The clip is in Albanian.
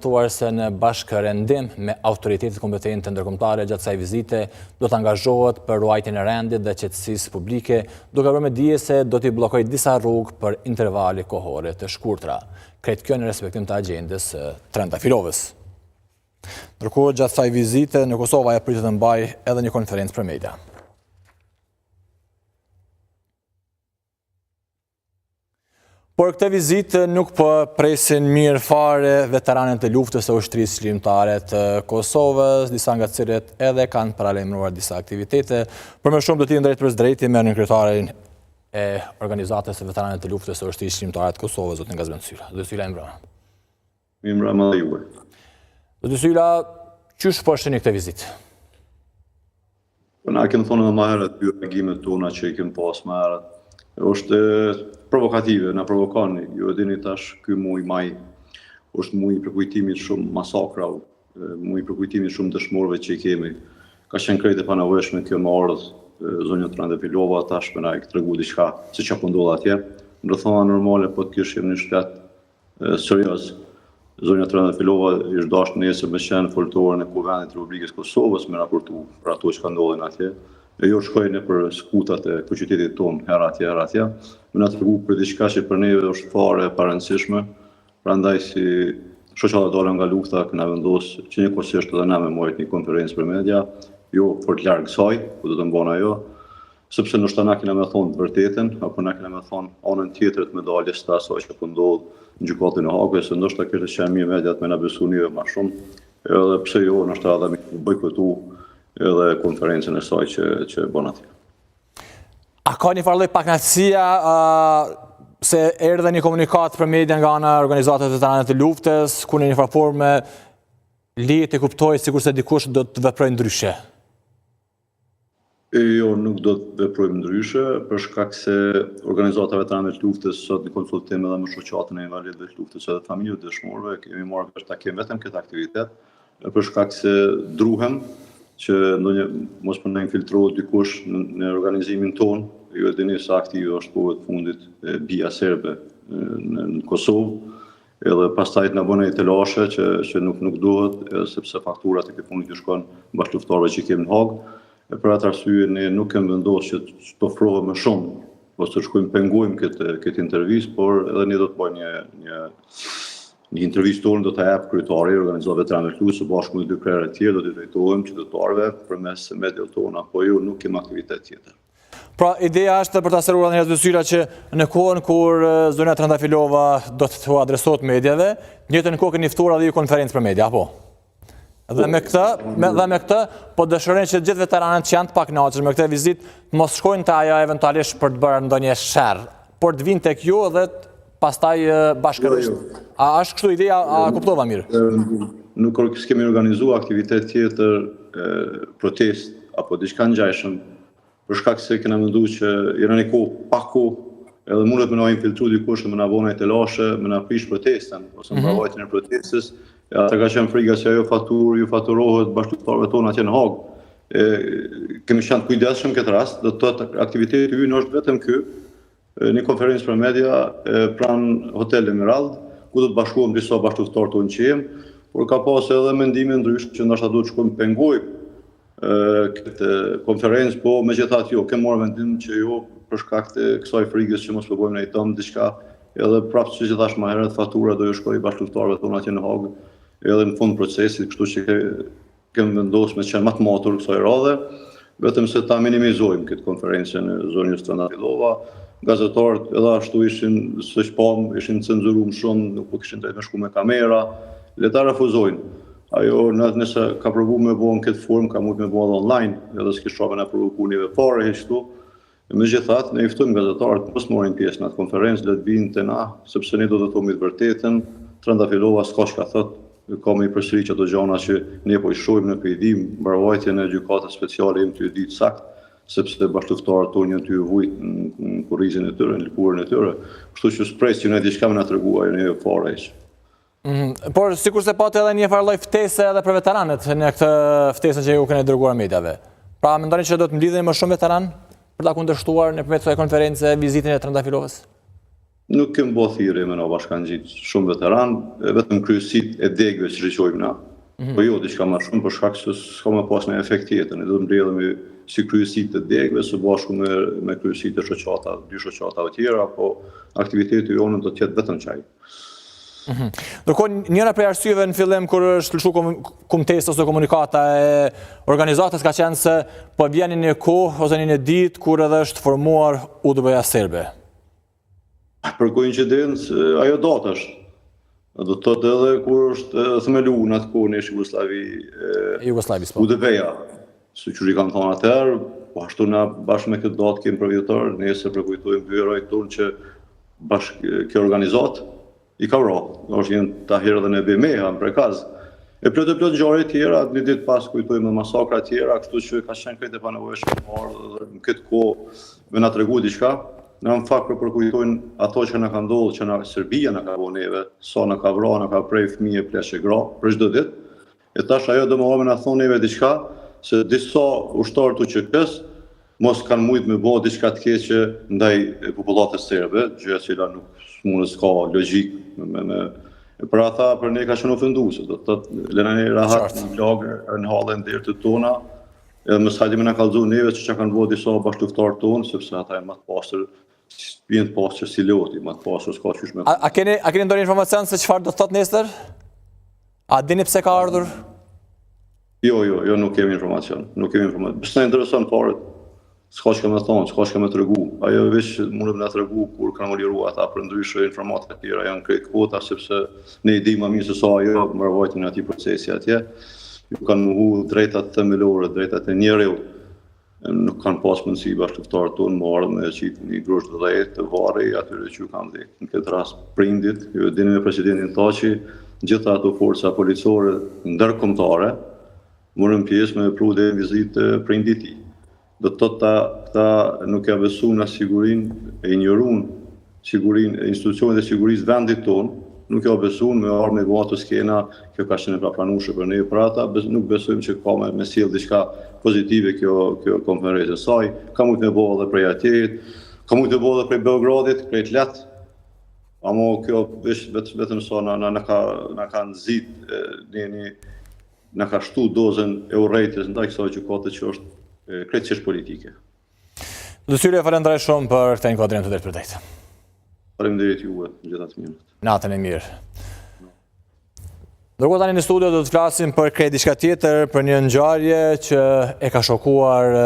Thuar se në bashkërendim me autoritetet kompetente ndërkombëtare gjatë kësaj vizite do të angazhohet për ruajtjen e rendit dhe qetësisë publike, duke bërë me dije se do t'i bllokojë disa rrugë për intervale kohore të shkurtra. Krejt kjo në respektim të agjendës Trendafilovës. Ndërkohë, gjatë kësaj vizite në Kosovë ajo pritet të mbajë edhe një konferencë për media. Por këtë vizitë nuk po presin mirë fare veteranët e luftës së ushtrisë çlirimtare të Kosovës, disa nga të cilët edhe kanë paralajmëruar disa aktivitete. Për më shumë do t'i drejt për drejti me kryetarin e organizatës së veteranëve të luftës së ushtrisë çlirimtare të Kosovës, zotin Gazmend Sylla. Zoti Sylla, Mirëmbrëma juve. Zoti Sylla, çysh po shihni këtë vizitë? Na kemi thonë më herët dy reagimet tona që i kemi pas më herët. Është provokative, na provokoni. Ju e dini tash ky muaj maj është muaj i përkujtimit shumë masakrave, muaj i përkujtimit shumë dëshmorëve që i kemi. Ka qenë krejt e panevojshme kjo më ardh zonja Trandafilova tash më na i tregu diçka se çka po ndodh atje. Ndërthona normale po të kishim një shtet serioz. Zonja Trandafilova është dashur nesër me qenë foltore në Kuvendit të Republikës Kosovës me raportu për ato që ndodhin atje. E jo shkojnë për skutat e qytetit tonë herë atje. Më na tregu për diçka që për neve është fare e parëndësishme. Prandaj si shoqata dole nga lufta kena vendosur që njëkohësisht edhe na me marrë një konferencë për media, jo fort larg kësaj, ku do të mbon ajo, sepse ndoshta na kena më thonë të vërtetën, apo na kena më thonë anën tjetër të medaljes së asaj që po ndodh në gjykatën e Hagut, se ndoshta kjo të qenë mirë mediat më na besoni më shumë, edhe pse jo, ndoshta edhe mi bojkotu edhe konferencën e saj që bën atje. A ka një farë lloj pakënaqësia se erdhe një komunikat për media nga ana e organizatave veteranëve të luftës, ku në një farë forme lihet e kuptohet sikurse dikush do të veprojë ndryshe? Jo, nuk do të veprojmë ndryshe, për shkak se organizata veteranëve të luftës sot në konsultim edhe me shoqatën e invalidëve të luftës edhe familjeve të dëshmorëve, kemi marrë vesh ta kemi vetëm këtë aktivitet, për shkak se druhem që mos për në infiltrohet dikush në organizimin tonë. Ju e dini sa aktive është kohët fundit bia serbe në Kosovë, edhe pastaj na bën ai telashe që nuk duhet, sepse fakturat e këtij punit ju shkojnë bashkëluftarëve që kemi në Hag. Për atë arsye ne nuk kemi vendosur që të ofrohemi më shumë, ose të shkojmë pengojmë këtë intervistë, por edhe ne do të bëjmë një intervistë tonë do të jap kryetari i organizatave veteranëve të luftës së bashku me dy krerë të tjerë, do t'i drejtohemi qytetarëve përmes mediave tona, apo jo nuk kemi aktivitet tjetër. Pra, ideja është për ta sqaruar një Sylla që në kohën kur zonja Trandafilova do të adresohet mediave, në njëjtën kohë keni ftuar edhe ju konferencë për media, apo? Dhe me këtë, po dëshirojnë që gjithë veteranët që janë të pakënaqur me këtë vizitë mos shkojnë te ajo eventualisht për të bërë ndonjë sherr, por të vinë tek ju dhe pastaj bashkërisht. A është kështu ideja, a kuptova mirë? Nuk kemi organizuar aktivitet tjetër, protest apo diçka ngjashme, për shkak se kena menduar që jena një kohë pa kohë, edhe mundet me na infiltru dikush me na bënë telashe, me na prish protestën ose mbrojtjen e protestës. Ata ka qenë frika se ajo faturë ju faturohet bashkëluftarëve tonë atje në Hag. Kemi qenë kujdesshëm këtë rast, do të thotë aktiviteti ynë është vetëm ky, një konferencë për media pranë Hotel Emerald, ku do të bashkohen disa bashkëluftarë tonë që jemi, por ka pas edhe mendime ndryshme që ndoshta duhet të shkojmë pengojmë këtë konferencë, po megjithatë jo, kemë marrë vendim që jo për shkak të kësaj frikës që mos po bëjmë ne tonë diçka, edhe prapë siç e thash më herët, fatura do ju shkojë bashkëluftarëve tonë atje në Hag, edhe në fund procesit, kështu që kemi vendosur me të qenë më të matur kësaj radhe, vetëm se ta minimizojmë këtë konferencë në zonjën Trandafilova. Gazetarët edhe ashtu ishin cenzuruar shumë, nuk po kishin drejt me shku me kamera, le ta refuzojnë. Ajo nëse ka provuar me bëhen këtë formë, ka mund me bëhen online, edhe s'kisha me na provokuar neve fare kështu. Megjithatë, ne i ftojmë gazetarët mos marrin pjesë në atë konferencë, le të vinë te na, sepse ne do të thomi të vërtetën. Trandafilova s'ka çka thotë, ka me i përsëriq ato gjëra që ne po i shohim në pejdim, mbrojtjen e gjykatës speciale jemi ty ditë sakt, sepse bashkëluftarët tonë janë ty vujt në kurrizin e tyre, në lëkurën e tyre. Kështu që s'pres që ne diçka më na treguar ne fare hiç. Por sikurse patë edhe një farë lloj ftese edhe për veteranët në këtë ftesë që ju keni dërguar mediave. Pra mendoni që do të mblidheni më shumë veteranë për ta kundërshtuar nëpërmjet kësaj konferencë vizitën e Trandafilovës? Nuk kemë bo thirrje me në bashkangjit shumë veteran, vetëm kryesit e degëve që rëqojmë na. Po jo, diçka më shumë për shkak se s'ka më pas në efekt tjetër. Ne do të mbledhemi si kryesit të degëve së bashku me kryesit e shoqata, dy shoqatave tjera, po aktiviteti jonë do të jetë vetëm çaj. Ndërkohë, njëra prej arsyeve në fillim kur është lëshu kumtesa ose komunikata e organizatës ka qenë se po vjen një kohë ose një ditë kur edhe është formuar UDB-ja serbe. Për koincidencë, ajo data është. Do të thotë edhe kur është themelu në atë kohë në Jugosllavi, po. UDB-ja, si që i kanë thonë atëherë, po ashtu na bashkë me këtë datë kemi për vjetar, nesër përkujtojmë dy herojt tonë që bashkë kjo organizat i ka vrarë. Është jenë ta herë dhe në BME-a, në prekaz. E plot ngjarje tjera, një ditë pas kujtojmë masakra tjera, kështu që ka qenë krejt e panevojshme dhe në këtë kohë me na tregu diçka. Në fakt përkujtojnë ato që na ka ndodhur, që na Serbia na ka bënë neve, sa na ka vrarë, na ka prej fëmijë pleqë gra për çdo ditë. E tash ajo do më na thonë neve diçka se disa ushtarë të QK-s mos kanë mujt me bëu diçka të keqe ndaj popullatës serbe, gjë e cila nuk mund të ka logjik për ata, për ne ka qenë ofenduese, do të thotë lëna ne rahat në lagë, në hallën deri të tona. Edhe më sajtë me na kallëzu neve që kanë bëu disa bashkëluftarë tonë, sepse ata janë më të pastër, vjen të pastër si Loti, më të pastër s'ka qysh me. A keni ndonjë informacion se çfarë do të thotë nesër? A dini pse ka ardhur? Jo, nuk kemi informacion. Nuk kemi informacion. S'na intereson fare. S'ka çka më thonë, s'ka çka më tregu. Ajo veç mundet më na tregu kur kanë liruar ata për ndryshe informata të tjera janë krejt kota sepse ne i dimë më mirë se sa ajo mbarvajtjen e atij procesi atje. Ju kanë muhu drejtat themelore, drejtat e njerëzit. Nuk kanë pas mundësi bashkëftarët tonë më ardhë me qitë një grusht dhejt të varri, atyre që kanë dhejt. Në këtë rast prindit, ju e dini me presidentin Taçi, gjitha ato forca policore ndërkombëtare morën pjesë me prude vizitë prindit tij. Do të thotë këta nuk ja besuan në sigurinë e injoruan sigurinë e institucioneve të sigurisë vendit tonë, nuk ja besuan me armë me ato skena, kjo ka qenë pranueshme për ne për ata, nuk besojmë që ka me sjell diçka pozitive kjo konferencë e saj, ka mund të bëjë edhe prej atjet, ka mund të bëjë edhe prej Beogradit, krejt lehtë. Amo kjo vetëm sa na ka nxit na ka shtu dozën e urrejtjes ndaj kësaj gjykate që është krejtësisht politike. Zotësyri, falenderoj shumë për këtë inkuadrim të drejtë. Faleminderit juve, gjithë të mirë. Natën e mirë. Ndërkohë tani në studio do të flasim për krejt diçka tjetër, për një ngjarje që e ka shokuar